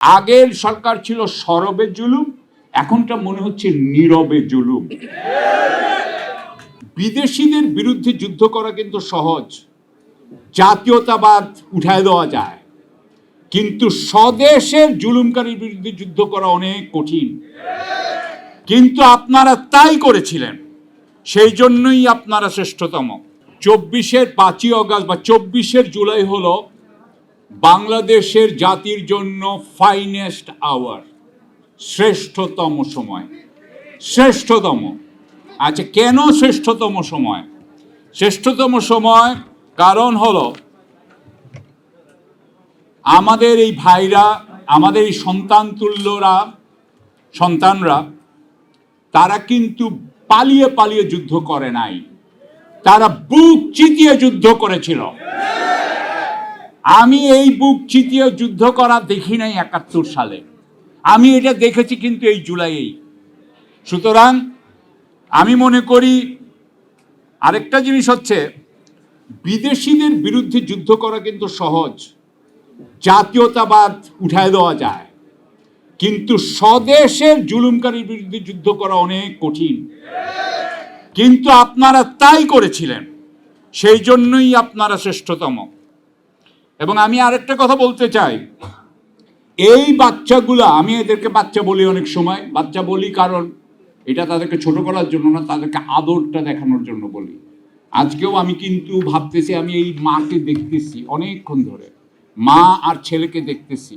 আগের সরকার ছিল সরবে জুলুম, এখনটা মনে হচ্ছে নীরবে জুলুম। বিদেশিদের বিরুদ্ধে যুদ্ধ করা কিন্তু সহজ, জাতীয়তাবাদ উঠায় দেওয়া যায়, কিন্তু স্বদেশের জুলুমকারীর বিরুদ্ধে যুদ্ধ করা অনেক কঠিন। কিন্তু আপনারা তাই করেছিলেন, সেই জন্যই আপনারা শ্রেষ্ঠতম। 24-এর 5ই অগাস্ট বা 24-এর জুলাই হলো বাংলাদেশের জাতির জন্য ফাইনেস্ট আওয়ার, শ্রেষ্ঠতম সময়। শ্রেষ্ঠতম। আচ্ছা, কেন শ্রেষ্ঠতম সময়? শ্রেষ্ঠতম সময় কারণ হলো আমাদের এই ভাইরা, আমাদের এই সন্তানরা তারা কিন্তু পালিয়ে পালিয়ে যুদ্ধ করে নাই, তারা বুক চিতিয়ে যুদ্ধ করেছিল। আমি এই বুক চিতিয়ে যুদ্ধ করা দেখি নাই 71 সালে, আমি এটা দেখেছি কিন্তু এই জুলাইয়েই। সুতরাং আমি মনে করি আরেকটা জিনিস হচ্ছে, বিদেশিদের বিরুদ্ধে যুদ্ধ করা কিন্তু সহজ, জাতীয়তাবাদ উঠায় দেওয়া যায়, কিন্তু স্বদেশের জুলুমকারীর বিরুদ্ধে যুদ্ধ করা অনেক কঠিন। কিন্তু আপনারা তাই করেছিলেন, সেই জন্যই আপনারা শ্রেষ্ঠতম। এবং আমি আরেকটা কথা বলতে চাই, এই বাচ্চাগুলা, আমি এদেরকে বাচ্চা বলি, অনেক সময় বাচ্চা বলি কারণ এটা তাদেরকে ছোট করার জন্য না, তাদেরকে আদরটা দেখানোর জন্য বলি। আজকেও আমি কিন্তু ভাবতেছি, আমি এই মাকে দেখতেছি অনেকক্ষণ ধরে, মা আর ছেলেকে দেখতেছি।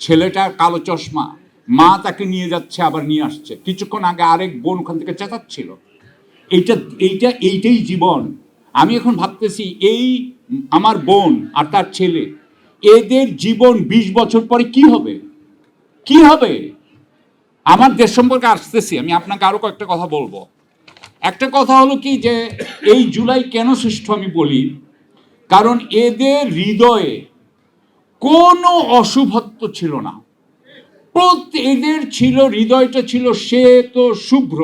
ছেলেটার কালো চশমা, মা তাকে নিয়ে যাচ্ছে আবার নিয়ে আসছে। কিছুক্ষণ আগে আরেক বোন ওখান থেকে চেঁচাচ্ছিল। এইটাই জীবন। আমি এখন ভাবতেছি, এই আমার বোন আর তার ছেলে, এদের জীবন 20 বছর পরে কি হবে, কি হবে? আমার দেশ সম্পর্কে আসতেছি, আমি আপনাকে আরো কয়েকটা কথা বলবো। একটা কথা হলো কি, যে এই জুলাই কেন শ্রেষ্ঠ আমি বলি, কারণ এদের হৃদয়ে কোনো অশুভত্ব ছিল না। এদের হৃদয়টা ছিল শ্বেত শুভ্র।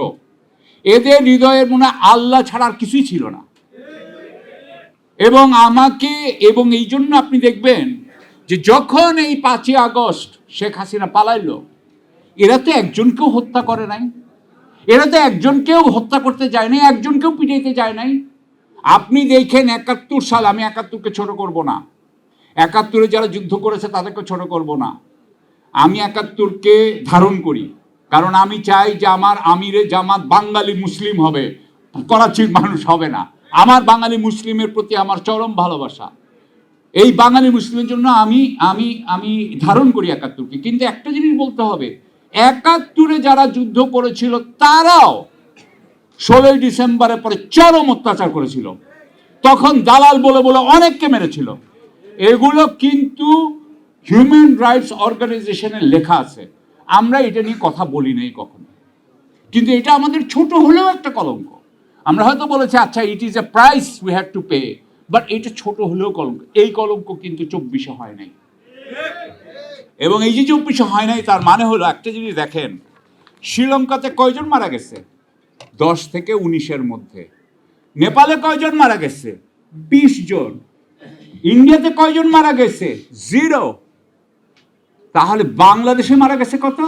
এদের হৃদয়ের মনে আল্লাহ ছাড়া আর কিছুই ছিল না। এবং এই জন্য আপনি দেখবেন যে যখন এই 5ই আগস্ট শেখ হাসিনা পালাইল, এরা তো একজনকেও হত্যা করে নাই, এরা তো একজনকেও হত্যা করতে যায় নাই, একজনকেও পিটাইতে যায় নাই। আপনি দেখেন 71 সাল, আমি 71কে ছোট করব না, 71-এ যারা যুদ্ধ করেছে তাদেরকে ছোট করব না, আমি 71কে ধারণ করি। কারণ আমি চাই যে আমার আমিরে জামাত বাঙালি মুসলিম হবে, করাচির মানুষ হবে না। আমার বাঙালি মুসলিমের প্রতি আমার চরম ভালোবাসা। এই বাঙালি মুসলিমের জন্য আমি আমি আমি ধারণ করি 71কে। কিন্তু একটা জিনিস বলতে হবে, 71-এ যারা যুদ্ধ করেছিল তারাও 16ই ডিসেম্বরের পরে চরম অত্যাচার করেছিল। তখন দালাল বলে বলে অনেককে মেরেছিল। এগুলো কিন্তু হিউম্যান রাইটস অর্গানাইজেশনের লেখা আছে। আমরা এটা নিয়ে কথা বলি নাই কখনো, কিন্তু এটা আমাদের ছোট হলেও একটা কলঙ্ক। আমরা হয়তো বলেছি আচ্ছা, it is a price we have to pay, but এটা ছোট হলেও কলঙ্ক। এই কলঙ্ক কিন্তু 24-এ হয় নাই। এবং এই যে 24-এ হয় নাই, তার মানে হলো একটা জিনিস দেখেন, শ্রীলঙ্কাতে কয়জন মারা গেছে? 10 থেকে 19-এর মধ্যে। নেপালে কয়জন মারা গেছে? 20 জন। ইন্ডিয়াতে কয়জন মারা গেছে? 0। তাহলে বাংলাদেশে মারা গেছে কত?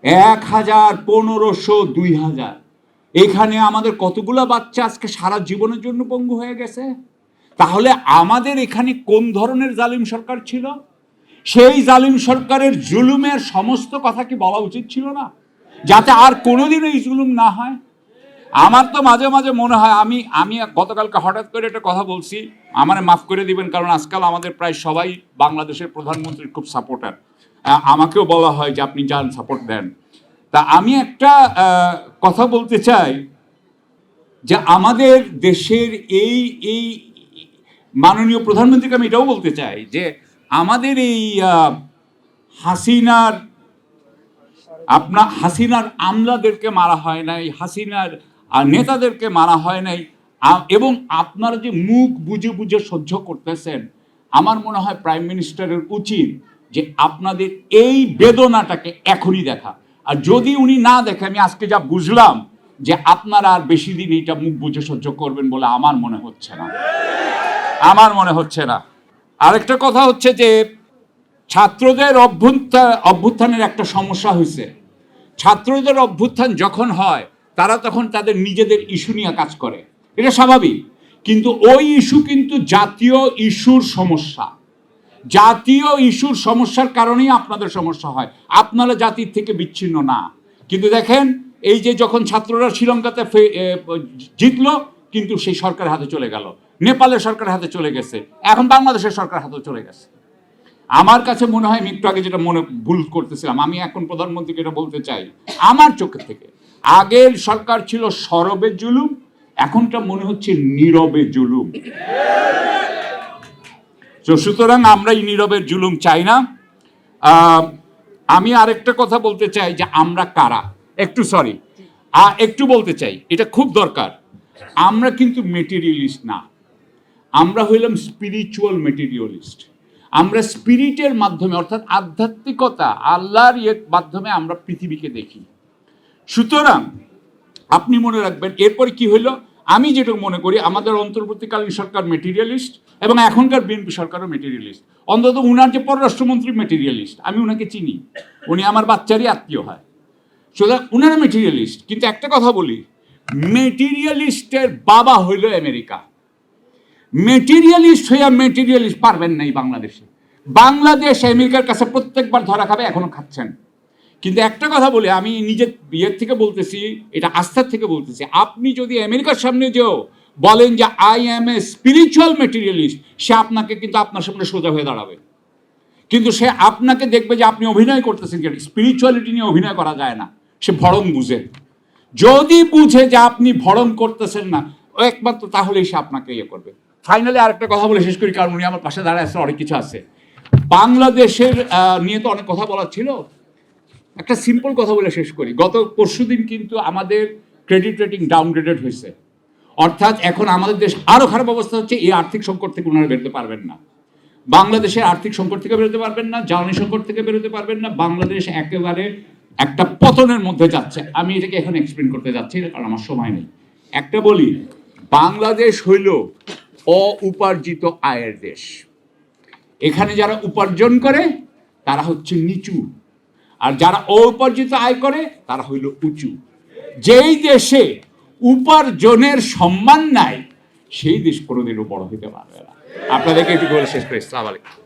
1000, 1500, 2000। এখানে আমাদের কতগুলা বাচ্চা আজকে সারা জীবনের জন্য পঙ্গু হয়ে গেছে। তাহলে আমাদের এখানে কোন ধরনের জালিম সরকার ছিল? সেই জালিম সরকারের জুলুমের সমস্ত কথা কি বলা উচিত ছিল না, যাতে আর কোনোদিন এই জুলুম না হয়? আমার তো মাঝে মাঝে মনে হয়, আমি গতকালকে হঠাৎ করে একটা কথা বলছি, আমার মাফ করে দিবেন, কারণ আজকাল আমাদের প্রায় সবাই বাংলাদেশের প্রধানমন্ত্রীর খুব সাপোর্টার। আমাকেও বলা হয় যে আপনি যান, সাপোর্ট দেন। তা আমি একটা কথা বলতে চাই, যে আমাদের দেশের এই মাননীয় প্রধানমন্ত্রীকে আমি এটাও বলতে চাই যে আমাদের এই হাসিনার আমলাদেরকে মারা হয় নাই, হাসিনার নেতাদেরকে মারা হয় নাই, এবং আপনারা যে মুখ বুঝে বুঝে সহ্য করতেছেন, আমার মনে হয় প্রাইম মিনিস্টারের উচিত যে আপনাদের এই বেদনাটাকে এখনই দেখা। আর যদি উনি না দেখে, আমি আজকে যা বুঝলাম যে আপনারা আর বেশি দিন এটা মুখ বুঝে সহ্য করবেন বলে আমার মনে হচ্ছে না। আরেকটা কথা হচ্ছে যে ছাত্রদের অভ্যুত্থানের একটা সমস্যা হয়েছে। ছাত্রদের অভ্যুত্থান যখন হয় তারা তখন তাদের নিজেদের ইস্যু নিয়ে কাজ করে, এটা স্বাভাবিক। কিন্তু ওই ইস্যু কিন্তু জাতীয় ইস্যুর সমস্যা। জাতীয় ইস্যুর সমস্যার কারণেই আপনাদের সমস্যা হয়, আপনারা জাতির থেকে বিচ্ছিন্ন না। কিন্তু দেখেন, এই যে যখন ছাত্ররা শ্রীলঙ্কাতে জিতলো, কিন্তু সেই সরকারের হাতে চলে গেল, নেপালের সরকারের হাতে চলে গেছে, এখন বাংলাদেশের সরকারের হাতে চলে গেছে। আমার কাছে মনে হয়, আমি একটু আগে যেটা ভুল করতেছিলাম, আমি এখন প্রধানমন্ত্রীকে এটা বলতে চাই, আমার চোখে থেকে আগের সরকার ছিল সরবে জুলুম, এখনটা মনে হচ্ছে নীরবে জুলুম। তো সুতরাং আমরা এই নীরবের জুলুম চাই না। আমি আরেকটা কথা বলতে চাই যে আমরা কারা, একটু বলতে চাই, এটা খুব দরকার। আমরা কিন্তু মেটেরিয়ালিস্ট না, আমরা হইলাম স্পিরিচুয়াল মেটেরিয়ালিস্ট। আমরা স্পিরিটের মাধ্যমে, অর্থাৎ আধ্যাত্মিকতা, আল্লাহর মাধ্যমে আমরা পৃথিবীকে দেখি। সুতরাং আপনি মনে রাখবেন, এরপরে কি হইল, আমি যেটা মনে করি আমাদের অন্তর্বর্তীকালীন সরকার মেটেরিয়ালিস্ট এবং এখনকার বিএনপি সরকারও মেটেরিয়ালিস্ট। অন্তত উনার যে পররাষ্ট্রমন্ত্রী মেটেরিয়ালিস্ট, আমি উনাকে চিনি, উনি আমার বাচ্চারই আত্মীয় হয়, সুতরাং উনারা মেটেরিয়ালিস্ট। কিন্তু একটা কথা বলি, মেটেরিয়ালিস্টের বাবা হইল আমেরিকা। মেটেরিয়ালিস্ট হইয়া মেটেরিয়ালিস্ট পারবেন না এই বাংলাদেশে। বাংলাদেশ আমেরিকার কাছে প্রত্যেকবার ধরা খাবে, এখনো খাচ্ছেন। কিন্তু একটা কথা বলি, আমি নিজের বিয়ের থেকে বলতেছি, এটা আস্থার থেকে বলতেছি, আপনি যদি আমেরিকার সামনে যেও বলেন যে আই অ্যাম এ স্পিরিচুয়াল মেটেরিয়ালিস্ট, সে আপনাকে কিন্তু আপনার সামনে সোজা হয়ে দাঁড়াবে। কিন্তু সে আপনাকে দেখবে যে আপনি অভিনয় করতেছেন, স্পিরিচুয়ালিটি নিয়ে অভিনয় করা যায় না, সে ভরং বুঝে। যদি বুঝে যে আপনি ভরং করতেছেন না একমাত্র, তাহলেই সে আপনাকে ইয়ে করবে। ফাইনালি আরেকটা কথা বলে শেষ করি, কারণ উনি আমার পাশে দাঁড়ায় আছে, অনেক কিছু আছে। বাংলাদেশের নিয়ে তো অনেক কথা বলার ছিল, একটা সিম্পল কথা বলে শেষ করি। গত পরশুদিন কিন্তু আমাদের ক্রেডিট রেটিং ডাউনগ্রেডেড হয়েছে, অর্থাৎ এখন আমাদের দেশ আরো খারাপ অবস্থা হচ্ছে। এই আর্থিক সংকট থেকে ওনারা বেরোতে পারবেন না, বাংলাদেশের আর্থিক সংকট থেকে বেরোতে পারবেন না, জ্বালানি সংকট থেকে বেরোতে পারবেন না। বাংলাদেশ একেবারে একটা পতনের মধ্যে যাচ্ছে। আমি এটাকে এখন এক্সপ্লেন করতে যাচ্ছি না, কারণ আমার সময় নেই। একটা বলি, বাংলাদেশ হইল অউপার্জিত আয়ের দেশ। এখানে যারা উপার্জন করে তারা হচ্ছে নিচু, আর যারা অউপার্জিত আয় করে তারা হইল উঁচু। যেই দেশে উপার্জনের সম্মান নাই, সেই দেশ কোনোদিনও বড় হতে পারবে না। আপনাদেরকে একটু বলে শেষ করে, আসসালামু আলাইকুম।